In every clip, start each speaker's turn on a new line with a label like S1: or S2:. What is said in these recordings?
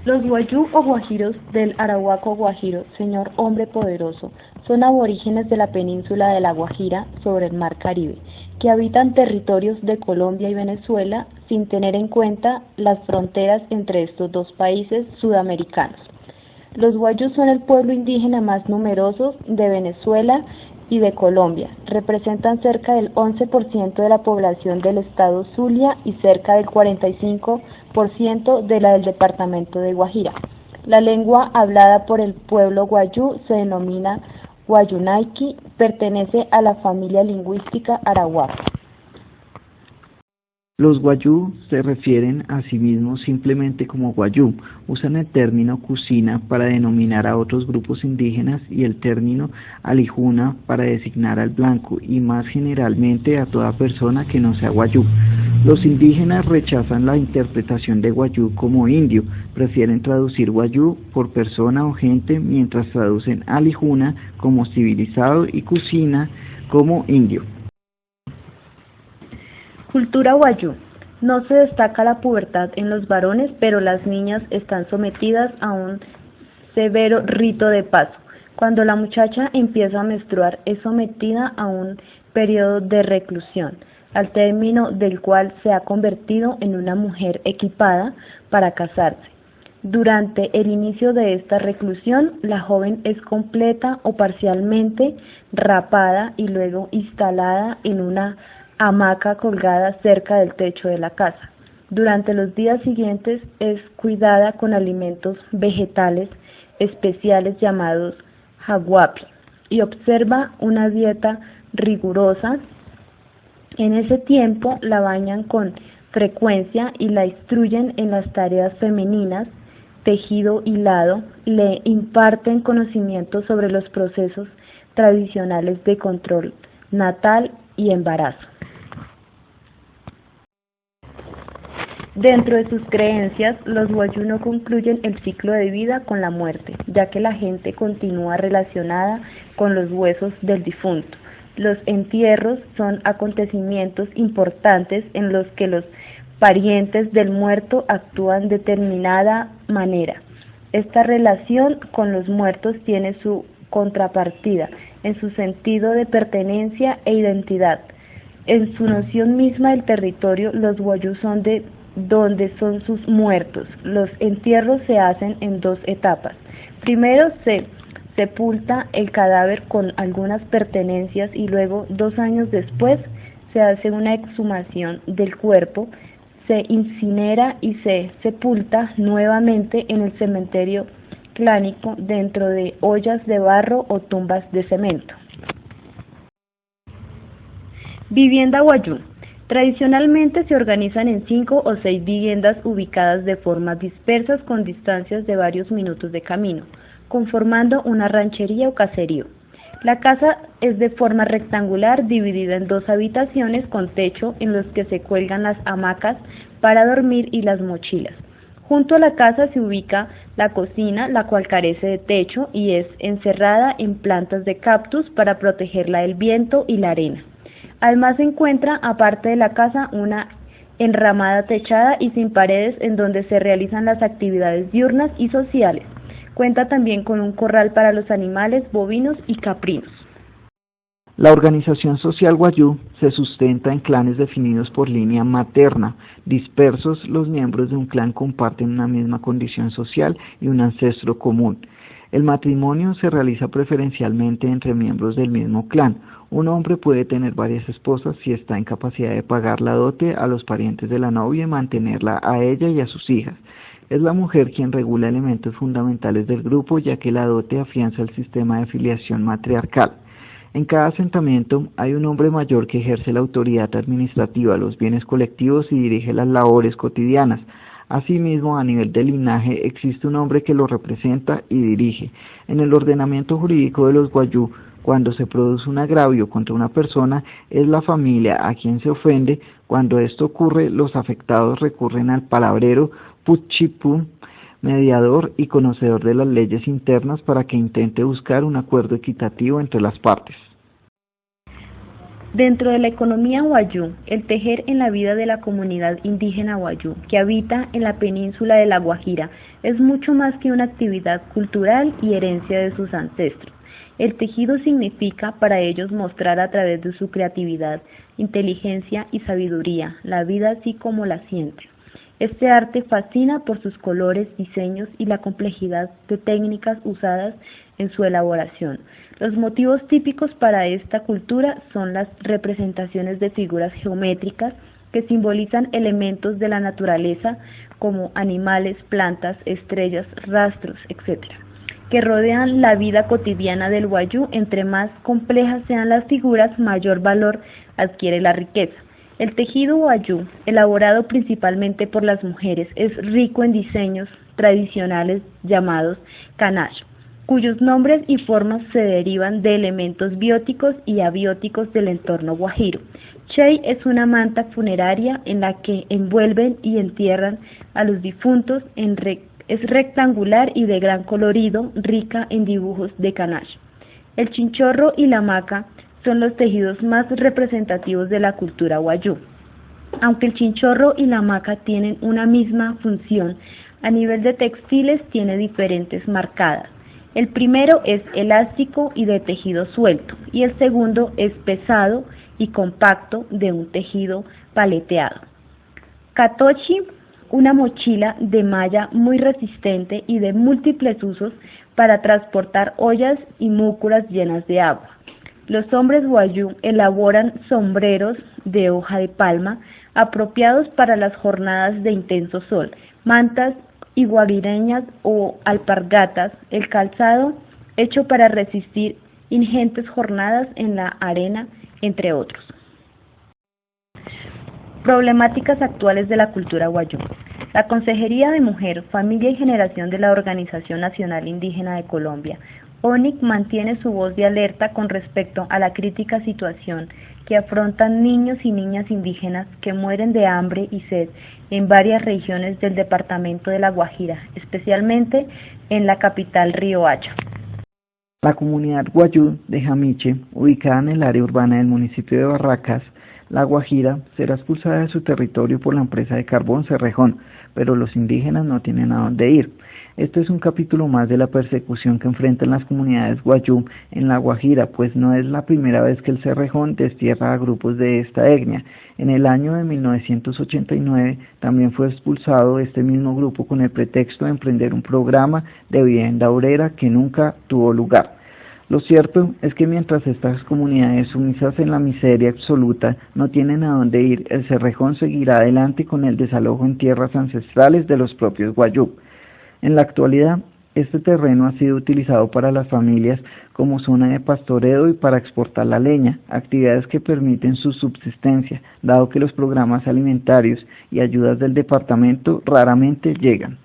S1: Los wayuu o guajiros del Arahuaco Guajiro, señor hombre poderoso, son aborígenes de la península de La Guajira sobre el mar Caribe, que habitan territorios de Colombia y Venezuela sin tener en cuenta las fronteras entre estos dos países sudamericanos. Los wayuu son el pueblo indígena más numeroso de Venezuela y de Colombia. Representan cerca del 11% de la población del estado Zulia y cerca del 45% de la del departamento de Guajira. La lengua hablada por el pueblo wayuu se denomina Wayuu-Naiki, pertenece a la familia lingüística arahuaco.
S2: Los wayuu se refieren a sí mismos simplemente como wayuu, usan el término cusina para denominar a otros grupos indígenas y el término alijuna para designar al blanco y más generalmente a toda persona que no sea wayuu. Los indígenas rechazan la interpretación de wayuu como indio, prefieren traducir wayuu por persona o gente, mientras traducen alijuna como civilizado y cusina como indio.
S1: Cultura wayuu. No se destaca la pubertad en los varones, pero las niñas están sometidas a un severo rito de paso. Cuando la muchacha empieza a menstruar, es sometida a un periodo de reclusión, al término del cual se ha convertido en una mujer equipada para casarse. Durante el inicio de esta reclusión, la joven es completa o parcialmente rapada y luego instalada en una hamaca colgada cerca del techo de la casa. Durante los días siguientes es cuidada con alimentos vegetales especiales llamados jaguapi y observa una dieta rigurosa. En ese tiempo la bañan con frecuencia y la instruyen en las tareas femeninas, tejido, hilado, le imparten conocimientos sobre los procesos tradicionales de control natal y embarazo. Dentro de sus creencias, los wayuu no concluyen el ciclo de vida con la muerte, ya que la gente continúa relacionada con los huesos del difunto. Los entierros son acontecimientos importantes en los que los parientes del muerto actúan de determinada manera. Esta relación con los muertos tiene su contrapartida en su sentido de pertenencia e identidad. En su noción misma del territorio, los wayuu son de donde son sus muertos. Los entierros se hacen en dos etapas. Primero se sepulta el cadáver con algunas pertenencias y luego, 2 años después, se hace una exhumación del cuerpo, se incinera y se sepulta nuevamente en el cementerio clánico dentro de ollas de barro o tumbas de cemento. Vivienda wayuu. Tradicionalmente se organizan en 5 o 6 viviendas ubicadas de forma dispersas con distancias de varios minutos de camino, conformando una ranchería o caserío. La casa es de forma rectangular, dividida en 2 habitaciones con techo en los que se cuelgan las hamacas para dormir y las mochilas. Junto a la casa se ubica la cocina, la cual carece de techo y es encerrada en plantas de cactus para protegerla del viento y la arena. Además se encuentra, aparte de la casa, una enramada techada y sin paredes en donde se realizan las actividades diurnas y sociales. Cuenta también con un corral para los animales bovinos y caprinos.
S2: La organización social wayuu se sustenta en clanes definidos por línea materna. Dispersos, los miembros de un clan comparten una misma condición social y un ancestro común. El matrimonio se realiza preferencialmente entre miembros del mismo clan. Un hombre puede tener varias esposas si está en capacidad de pagar la dote a los parientes de la novia y mantenerla a ella y a sus hijas. Es la mujer quien regula elementos fundamentales del grupo, ya que la dote afianza el sistema de filiación matriarcal. En cada asentamiento hay un hombre mayor que ejerce la autoridad administrativa, los bienes colectivos y dirige las labores cotidianas. Asimismo, a nivel de linaje existe un hombre que lo representa y dirige. En el ordenamiento jurídico de los wayuu, cuando se produce un agravio contra una persona, es la familia a quien se ofende. Cuando esto ocurre, los afectados recurren al palabrero Puchipu, mediador y conocedor de las leyes internas, para que intente buscar un acuerdo equitativo entre las partes.
S1: Dentro de la economía wayú, el tejer en la vida de la comunidad indígena wayú que habita en la península de La Guajira es mucho más que una actividad cultural y herencia de sus ancestros. El tejido significa para ellos mostrar a través de su creatividad, inteligencia y sabiduría la vida así como la sienten. Este arte fascina por sus colores, diseños y la complejidad de técnicas usadas en su elaboración. Los motivos típicos para esta cultura son las representaciones de figuras geométricas que simbolizan elementos de la naturaleza como animales, plantas, estrellas, rastros, etc., que rodean la vida cotidiana del wayú. Entre más complejas sean las figuras, mayor valor adquiere la riqueza. El tejido wayú, elaborado principalmente por las mujeres, es rico en diseños tradicionales llamados canash, cuyos nombres y formas se derivan de elementos bióticos y abióticos del entorno guajiro. Chey es una manta funeraria en la que envuelven y entierran a los difuntos. Es rectangular y de gran colorido, rica en dibujos de canash. El chinchorro y la hamaca son los tejidos más representativos de la cultura wayú. Aunque el chinchorro y la hamaca tienen una misma función, a nivel de textiles tiene diferentes marcadas. El primero es elástico y de tejido suelto, y el segundo es pesado y compacto de un tejido paleteado. Catochi, una mochila de malla muy resistente y de múltiples usos para transportar ollas y múcuras llenas de agua. Los hombres wayú elaboran sombreros de hoja de palma apropiados para las jornadas de intenso sol, mantas iguarireñas o alpargatas, el calzado hecho para resistir ingentes jornadas en la arena, entre otros. Problemáticas actuales de la cultura wayú. La Consejería de Mujer, Familia y Generación de la Organización Nacional Indígena de Colombia, ONIC, mantiene su voz de alerta con respecto a la crítica situación que afrontan niños y niñas indígenas que mueren de hambre y sed en varias regiones del departamento de La Guajira, especialmente en la capital Riohacha.
S2: La comunidad wayú de Jamiche, ubicada en el área urbana del municipio de Barracas, La Guajira, será expulsada de su territorio por la empresa de carbón Cerrejón, pero los indígenas no tienen a dónde ir. Esto es un capítulo más de la persecución que enfrentan las comunidades wayú en La Guajira, pues no es la primera vez que el Cerrejón destierra a grupos de esta etnia. En el año de 1989 también fue expulsado este mismo grupo con el pretexto de emprender un programa de vivienda obrera que nunca tuvo lugar. Lo cierto es que mientras estas comunidades sumisas en la miseria absoluta no tienen a dónde ir, el Cerrejón seguirá adelante con el desalojo en tierras ancestrales de los propios wayú. En la actualidad, este terreno ha sido utilizado para las familias como zona de pastoreo y para exportar la leña, actividades que permiten su subsistencia, dado que los programas alimentarios y ayudas del departamento raramente llegan.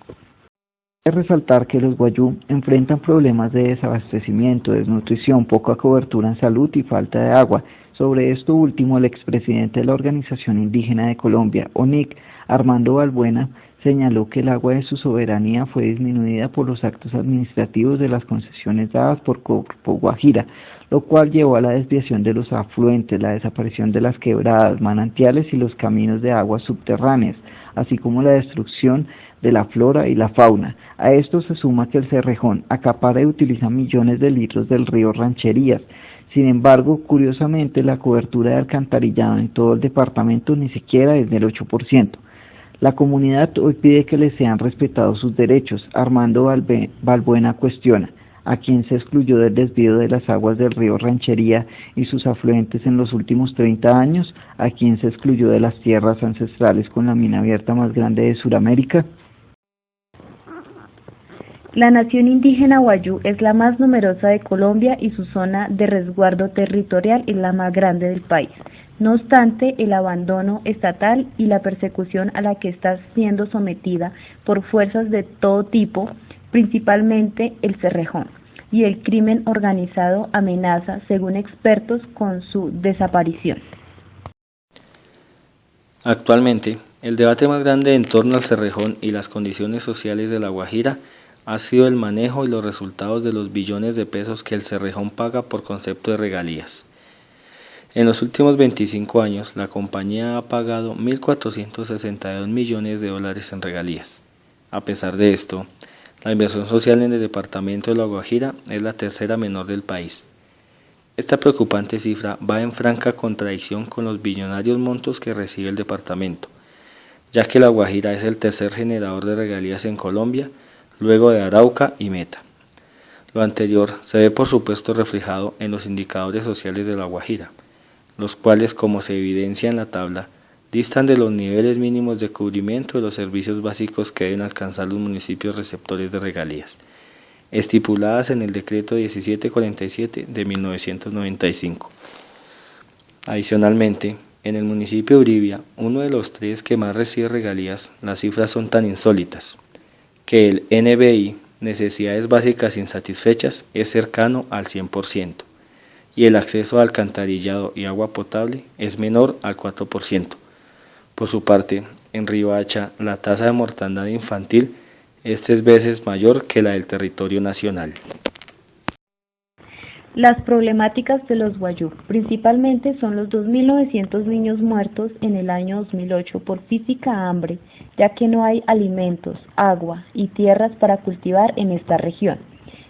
S2: Hay que resaltar que los wayú enfrentan problemas de desabastecimiento, desnutrición, poca cobertura en salud y falta de agua. Sobre esto último, el expresidente de la Organización Indígena de Colombia, ONIC, Armando Balbuena, señaló que el agua de su soberanía fue disminuida por los actos administrativos de las concesiones dadas por Corpo Guajira, lo cual llevó a la desviación de los afluentes, la desaparición de las quebradas, manantiales y los caminos de aguas subterráneas, así como la destrucción de la flora y la fauna. A esto se suma que el Cerrejón acapara y utiliza millones de litros del río Rancherías. Sin embargo, curiosamente, la cobertura de alcantarillado en todo el departamento ni siquiera es del 8%. La comunidad hoy pide que les sean respetados sus derechos. Armando Balbuena cuestiona: ¿a quién se excluyó del desvío de las aguas del río Ranchería y sus afluentes en los últimos 30 años? ¿A quién se excluyó de las tierras ancestrales con la mina abierta más grande de Sudamérica?
S1: La nación indígena wayú es la más numerosa de Colombia y su zona de resguardo territorial es la más grande del país. No obstante, el abandono estatal y la persecución a la que está siendo sometida por fuerzas de todo tipo, principalmente el Cerrejón, y el crimen organizado amenaza, según expertos, con su desaparición.
S3: Actualmente, el debate más grande en torno al Cerrejón y las condiciones sociales de La Guajira ha sido el manejo y los resultados de los billones de pesos que el Cerrejón paga por concepto de regalías. En los últimos 25 años, la compañía ha pagado $1.462 millones en regalías. A pesar de esto, la inversión social en el departamento de La Guajira es la tercera menor del país. Esta preocupante cifra va en franca contradicción con los billonarios montos que recibe el departamento, ya que La Guajira es el tercer generador de regalías en Colombia, luego de Arauca y Meta. Lo anterior se ve por supuesto reflejado en los indicadores sociales de La Guajira, los cuales, como se evidencia en la tabla, distan de los niveles mínimos de cubrimiento de los servicios básicos que deben alcanzar los municipios receptores de regalías, estipuladas en el decreto 1747 de 1995. Adicionalmente, en el municipio de Uribia, uno de los tres que más recibe regalías, las cifras son tan insólitas, que el NBI, necesidades básicas insatisfechas, es cercano al 100%, y el acceso a alcantarillado y agua potable es menor al 4%. Por su parte, en Riohacha, la tasa de mortandad infantil es 3 veces mayor que la del territorio nacional.
S1: Las problemáticas de los Wayuu principalmente son los 2.900 niños muertos en el año 2008 por física hambre, ya que no hay alimentos, agua y tierras para cultivar en esta región.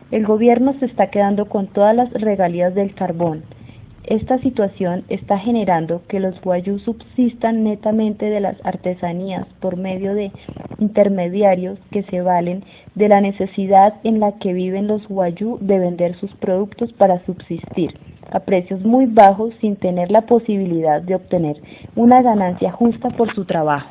S1: El gobierno se está quedando con todas las regalías del carbón. Esta situación está generando que los Wayuu subsistan netamente de las artesanías por medio de intermediarios que se valen de la necesidad en la que viven los Wayuu de vender sus productos para subsistir a precios muy bajos sin tener la posibilidad de obtener una ganancia justa por su trabajo.